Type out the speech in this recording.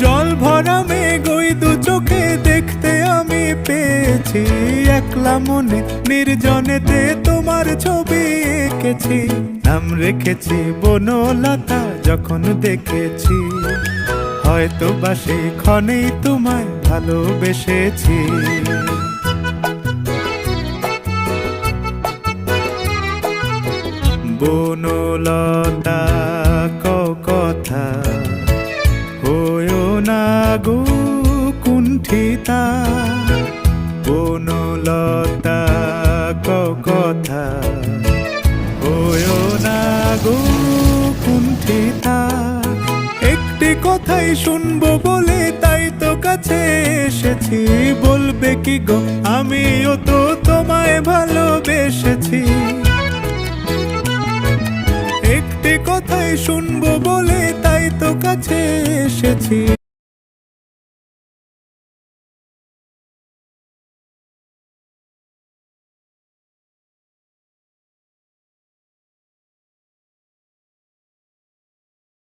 জল ভরা মেঘ ওই দু চোখে দেখতে আমি পেয়েছি, একলা মনে নির্জনেতে তোমার ছবি এঁকেছি। নাম রেখেছি বনলতা যখন দেখেছি, হয়তো বা সেই ক্ষণেই তোমায় ভালোবেসেছি। বনলতা কথা হয়ো না গো কুণ্ঠিতা, বনলতা কথা হয়ো না গো কুণ্ঠিতা। একটি কথাই শুনবো বলে তাই তো কাছে এসেছি, বলবে কি গো আমিও তো তোমায় ভালোবেসেছি। একটি কথাই শুনবো বলে তাই তো কাছে এসেছি,